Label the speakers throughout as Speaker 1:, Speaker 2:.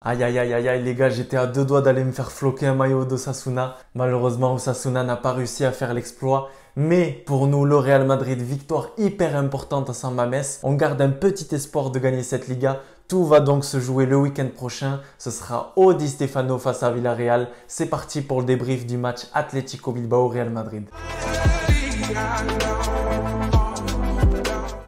Speaker 1: Aïe aïe aïe aïe aïe les gars, j'étais à deux doigts d'aller me faire floquer un maillot d'Osasuna. Malheureusement, Osasuna n'a pas réussi à faire l'exploit. Mais pour nous, le Real Madrid, victoire hyper importante à San Mamés. On garde un petit espoir de gagner cette Liga. Tout va donc se jouer le week-end prochain. Ce sera au Di Stéfano face à Villarreal. C'est parti pour le débrief du match Atlético Bilbao-Real Madrid.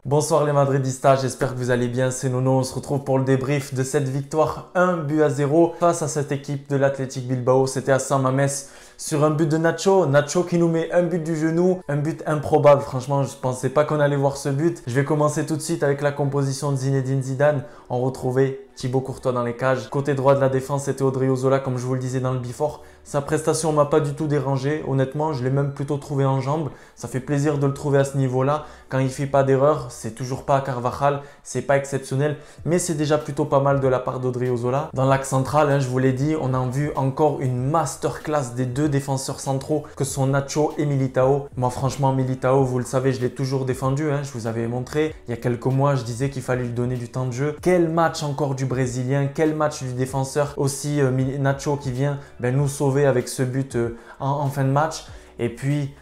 Speaker 1: Bonsoir les Madridistas, j'espère que vous allez bien, c'est Nono. On se retrouve pour le débrief de cette victoire 1-0 face à cette équipe de l'Athletic Bilbao. C'était à San Mamés sur un but de Nacho. Nacho qui nous met un but du genou, un but improbable. Franchement, je ne pensais pas qu'on allait voir ce but. Je vais commencer tout de suite avec la composition de Zinedine Zidane. On retrouvait Thibaut Courtois dans les cages. Côté droit de la défense, c'était Odriozola, comme je vous le disais dans le before. Sa prestation ne m'a pas du tout dérangé. Honnêtement, je l'ai même plutôt trouvé en jambes. Ça fait plaisir de le trouver à ce niveau-là. Quand il ne fait pas d'erreur, c'est toujours pas Carvajal, c'est pas exceptionnel, mais c'est déjà plutôt pas mal de la part d'Odriozola. Dans l'axe central, je vous l'ai dit, on a vu encore une masterclass des deux défenseurs centraux que sont Nacho et Militao. Moi, franchement, Militao, vous le savez, je l'ai toujours défendu. Je vous avais montré. Il y a quelques mois, je disais qu'il fallait lui donner du temps de jeu. Quel match encore du Brésilien, quel match du défenseur. Aussi, Nacho qui vient nous sauver avec ce but en fin de match. Et puis,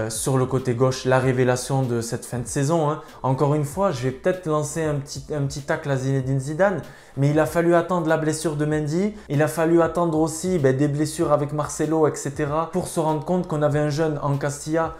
Speaker 1: sur le côté gauche, la révélation de cette fin de saison. Encore une fois, je vais peut-être lancer un petit tacle à Zinedine Zidane, mais il a fallu attendre la blessure de Mendy. Il a fallu attendre aussi des blessures avec Marcelo, etc. pour se rendre compte qu'on avait un jeune en Castilla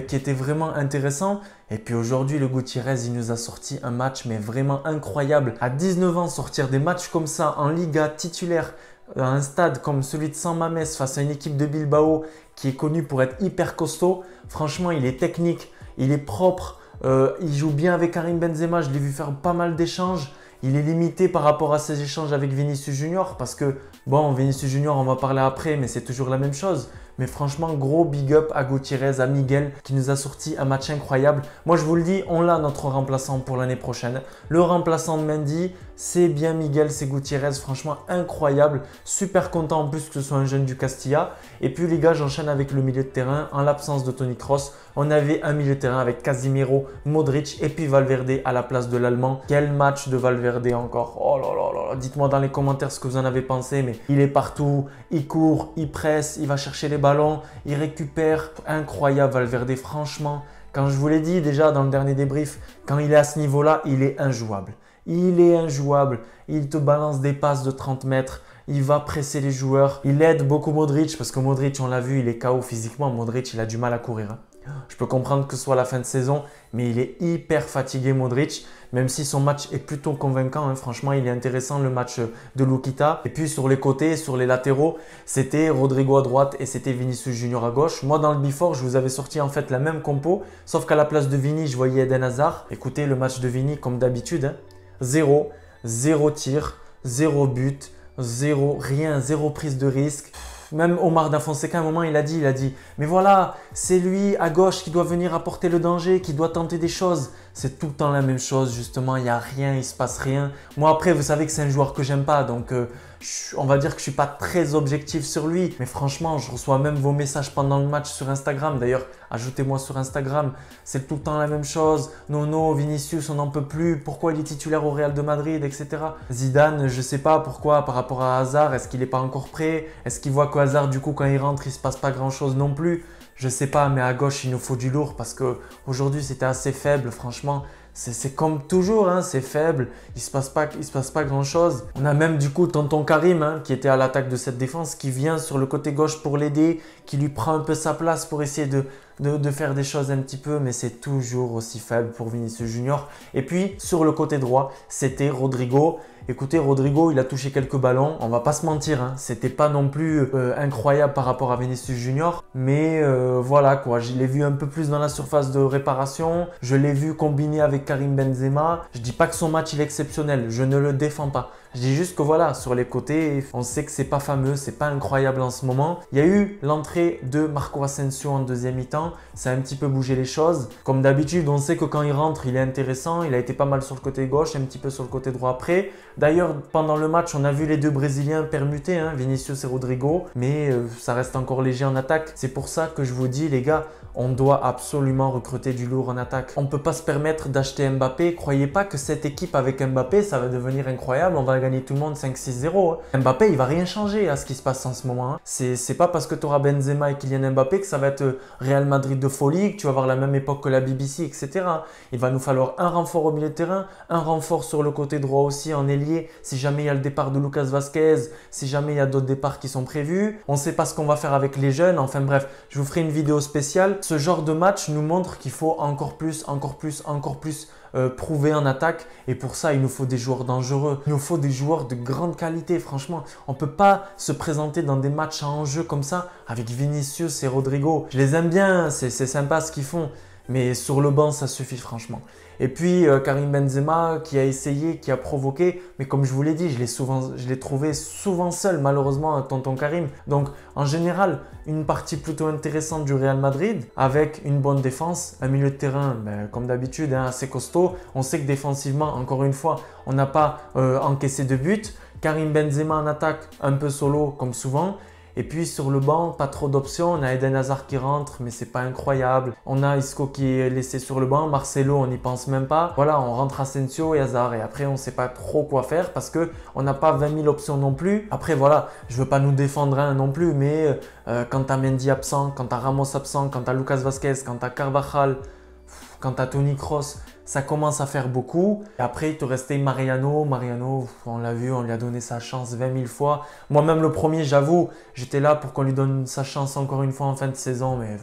Speaker 1: qui était vraiment intéressant. Et puis aujourd'hui, le Gutiérrez, il nous a sorti un match mais vraiment incroyable. À 19 ans, sortir des matchs comme ça en Liga titulaire, à un stade comme celui de San Mamés face à une équipe de Bilbao qui est connue pour être hyper costaud. Franchement, il est technique, il est propre, il joue bien avec Karim Benzema. Je l'ai vu faire pas mal d'échanges. Il est limité par rapport à ses échanges avec Vinicius Junior parce que, bon, Vinicius Junior, on va parler après, mais c'est toujours la même chose. Mais franchement, gros big up à Gutiérrez, à Miguel qui nous a sorti un match incroyable. Moi, je vous le dis, on l'a notre remplaçant pour l'année prochaine. Le remplaçant de Mendy, c'est bien Miguel, c'est Gutiérrez. Franchement, incroyable. Super content en plus que ce soit un jeune du Castilla. Et puis les gars, j'enchaîne avec le milieu de terrain. En l'absence de Toni Kroos, on avait un milieu de terrain avec Casemiro, Modric et puis Valverde à la place de l'Allemand. Quel match de Valverde encore. Oh là là là. Dites-moi dans les commentaires ce que vous en avez pensé. Mais il est partout, il court, il presse, il va chercher les ballon, il récupère. Incroyable Valverde, franchement. Quand je vous l'ai dit déjà dans le dernier débrief, quand il est à ce niveau-là, il est injouable. Il est injouable. Il te balance des passes de 30 mètres. Il va presser les joueurs. Il aide beaucoup Modric parce que Modric, on l'a vu, il est KO physiquement. Modric, il a du mal à courir. Je peux comprendre que ce soit la fin de saison, mais il est hyper fatigué Modric. Même si son match est plutôt convaincant, franchement, il est intéressant le match de Lukita. Et puis sur les côtés, sur les latéraux, c'était Rodrigo à droite et c'était Vinicius Junior à gauche. Moi, dans le before, je vous avais sorti en fait la même compo, sauf qu'à la place de Vini, je voyais Eden Hazard. Écoutez, le match de Vini, comme d'habitude, 0 tir, 0 but, 0 rien, 0 prise de risque. Même Omar Da Fonseca, à un moment, il a dit, mais voilà, c'est lui à gauche qui doit venir apporter le danger, qui doit tenter des choses. C'est tout le temps la même chose, justement, il n'y a rien, il ne se passe rien. Moi, après, vous savez que c'est un joueur que j'aime pas, donc on va dire que je ne suis pas très objectif sur lui. Mais franchement, je reçois même vos messages pendant le match sur Instagram. D'ailleurs, ajoutez-moi sur Instagram, c'est tout le temps la même chose. Nono, Vinicius, on n'en peut plus. Pourquoi il est titulaire au Real de Madrid, etc. Zidane, je ne sais pas pourquoi par rapport à Hazard. Est-ce qu'il n'est pas encore prêt? Est-ce qu'il voit que Hazard, du coup, quand il rentre, il ne se passe pas grand-chose non plus? Je ne sais pas, mais à gauche, il nous faut du lourd parce qu'aujourd'hui, c'était assez faible, franchement. C'est comme toujours, c'est faible, il se passe pas grand-chose. On a même du coup tonton Karim qui était à l'attaque de cette défense, qui vient sur le côté gauche pour l'aider, qui lui prend un peu sa place pour essayer de faire des choses un petit peu, mais c'est toujours aussi faible pour Vinicius Junior. Et puis sur le côté droit, c'était Rodrigo. Écoutez, Rodrigo, il a touché quelques ballons. On va pas se mentir, c'était pas non plus incroyable par rapport à Vinicius Junior. Mais voilà quoi, je l'ai vu un peu plus dans la surface de réparation. Je l'ai vu combiné avec Karim Benzema. Je dis pas que son match il est exceptionnel, je ne le défends pas. Je dis juste que voilà, sur les côtés, on sait que c'est pas fameux, c'est pas incroyable en ce moment. Il y a eu l'entrée de Marco Asensio en deuxième mi-temps. Ça a un petit peu bougé les choses. Comme d'habitude, on sait que quand il rentre, il est intéressant. Il a été pas mal sur le côté gauche, un petit peu sur le côté droit après. D'ailleurs, pendant le match, on a vu les deux Brésiliens permuter, Vinicius et Rodrigo. Mais ça reste encore léger en attaque. C'est pour ça que je vous dis, les gars, on doit absolument recruter du lourd en attaque. On ne peut pas se permettre d'acheter Mbappé. Croyez pas que cette équipe avec Mbappé, ça va devenir incroyable. On va gagner tout le monde 5-6-0. Hein. Mbappé, il va rien changer à ce qui se passe en ce moment. Hein. C'est pas parce que tu auras Benzema et Kylian Mbappé que ça va être Real Madrid de folie, que tu vas avoir la même époque que la BBC, etc. Il va nous falloir un renfort au milieu de terrain, un renfort sur le côté droit aussi en ailier, si jamais il y a le départ de Lucas Vazquez, si jamais il y a d'autres départs qui sont prévus. On ne sait pas ce qu'on va faire avec les jeunes. Enfin bref, je vous ferai une vidéo spéciale. Ce genre de match nous montre qu'il faut encore plus prouver en attaque, et pour ça il nous faut des joueurs dangereux, il nous faut des joueurs de grande qualité. Franchement, on ne peut pas se présenter dans des matchs à enjeu comme ça avec Vinicius et Rodrigo. Je les aime bien, c'est sympa ce qu'ils font, mais sur le banc ça suffit franchement. Et puis Karim Benzema qui a essayé, qui a provoqué, mais comme je vous l'ai dit, je l'ai trouvé souvent seul malheureusement, tonton Karim. Donc en général, une partie plutôt intéressante du Real Madrid avec une bonne défense, un milieu de terrain comme d'habitude hein, assez costaud. On sait que défensivement, encore une fois, on n'a pas encaissé de but. Karim Benzema en attaque, un peu solo comme souvent. Et puis sur le banc, pas trop d'options. On a Eden Hazard qui rentre, mais c'est pas incroyable. On a Isco qui est laissé sur le banc. Marcelo, on n'y pense même pas. Voilà, on rentre Asensio et Hazard. Et après, on ne sait pas trop quoi faire parce qu'on n'a pas 20 000 options non plus. Après, voilà, je ne veux pas nous défendre hein, non plus, mais quand tu as Mendy absent, quand tu as Ramos absent, quand tu as Lucas Vazquez, quand tu as Carvajal, quand tu as Toni Kroos, ça commence à faire beaucoup. Et après, il te restait Mariano. Mariano, on l'a vu, on lui a donné sa chance 20 000 fois. Moi-même, le premier, j'avoue, j'étais là pour qu'on lui donne sa chance encore une fois en fin de saison, mais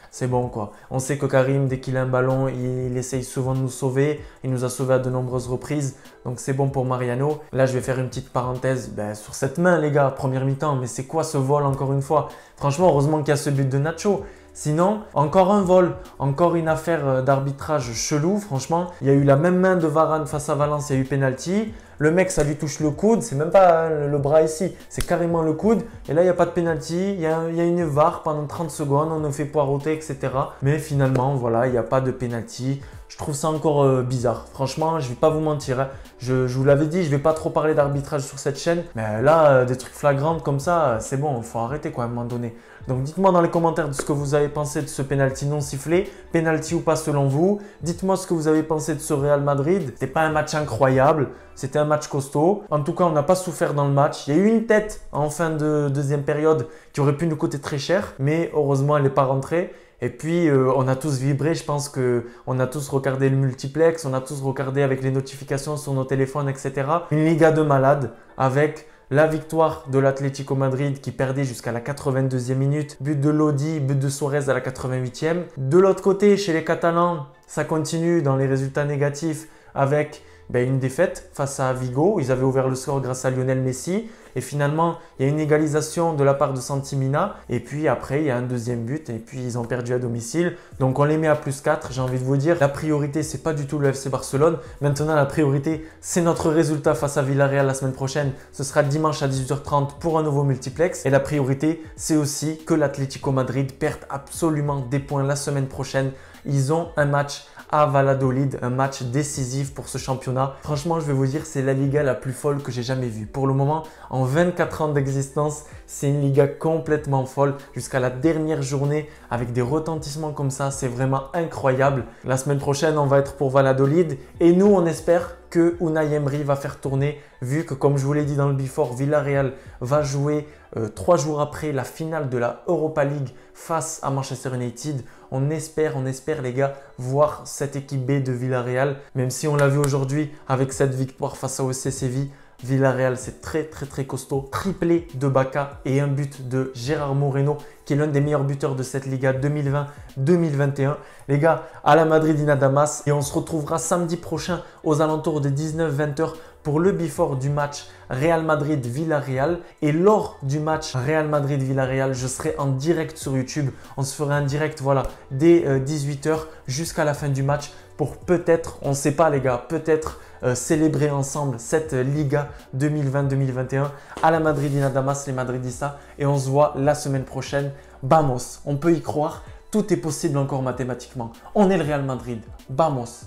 Speaker 1: c'est bon quoi. On sait que Karim, dès qu'il a un ballon, il essaye souvent de nous sauver. Il nous a sauvés à de nombreuses reprises. Donc c'est bon pour Mariano. Là, je vais faire une petite parenthèse sur cette main, les gars, première mi-temps. Mais c'est quoi ce vol encore une fois? Franchement, heureusement qu'il y a ce but de Nacho. Sinon, encore un vol, encore une affaire d'arbitrage chelou. Franchement, il y a eu la même main de Varane face à Valence, il y a eu penalty. Le mec, ça lui touche le coude, c'est même pas le bras ici, c'est carrément le coude. Et là, il n'y a pas de penalty, il y a une VAR pendant 30 secondes, on nous fait poireauter, etc. Mais finalement, voilà, il n'y a pas de penalty. Je trouve ça encore bizarre. Franchement, je ne vais pas vous mentir. Hein. Je vous l'avais dit, je ne vais pas trop parler d'arbitrage sur cette chaîne. Mais là, des trucs flagrants comme ça, c'est bon, il faut arrêter quoi à un moment donné. Donc dites-moi dans les commentaires de ce que vous avez pensé de ce penalty non sifflé. Penalty ou pas selon vous. Dites-moi ce que vous avez pensé de ce Real Madrid. C'était pas un match incroyable, c'était un match costaud. En tout cas, on n'a pas souffert dans le match. Il y a eu une tête en fin de deuxième période qui aurait pu nous coûter très cher. Mais heureusement, elle n'est pas rentrée. Et puis, on a tous vibré, je pense qu'on a tous regardé le multiplex, on a tous regardé avec les notifications sur nos téléphones, etc. Une Liga de malades avec la victoire de l'Atlético Madrid qui perdait jusqu'à la 82e minute, but de Lodi, but de Suarez à la 88e. De l'autre côté, chez les Catalans, ça continue dans les résultats négatifs avec une défaite face à Vigo. Ils avaient ouvert le score grâce à Lionel Messi. Et finalement, il y a une égalisation de la part de Santi Mina. Et puis après, il y a un deuxième but. Et puis, ils ont perdu à domicile. Donc, on les met à +4. J'ai envie de vous dire, la priorité, ce n'est pas du tout le FC Barcelone. Maintenant, la priorité, c'est notre résultat face à Villarreal la semaine prochaine. Ce sera dimanche à 18h30 pour un nouveau multiplex. Et la priorité, c'est aussi que l'Atlético Madrid perde absolument des points la semaine prochaine. Ils ont un match à Valladolid, un match décisif pour ce championnat. Franchement, je vais vous dire, c'est la Liga la plus folle que j'ai jamais vue. Pour le moment, en 24 ans d'existence, c'est une Liga complètement folle jusqu'à la dernière journée avec des retentissements comme ça. C'est vraiment incroyable. La semaine prochaine, on va être pour Valladolid et nous, on espère que Unai Emery va faire tourner vu que, comme je vous l'ai dit dans le Before, Villarreal va jouer 3 jours après la finale de la Europa League face à Manchester United. On espère les gars, voir cette équipe B de Villarreal. Même si on l'a vu aujourd'hui avec cette victoire face à OC Séville, Villarreal, c'est très costaud. Triplé de Bacca et un but de Gérard Moreno, qui est l'un des meilleurs buteurs de cette Liga 2020-2021. Les gars, à la Madridina Damas. Et on se retrouvera samedi prochain aux alentours de 19-20 h pour le before du match Real Madrid-Villarreal. Et lors du match Real Madrid-Villarreal, je serai en direct sur YouTube. On se fera un direct dès 18 h jusqu'à la fin du match pour peut-être, on ne sait pas les gars, peut-être célébrer ensemble cette Liga 2020-2021 à la Madridina Damas, les Madridistas. Et on se voit la semaine prochaine. Vamos, on peut y croire. Tout est possible encore mathématiquement. On est le Real Madrid. Vamos.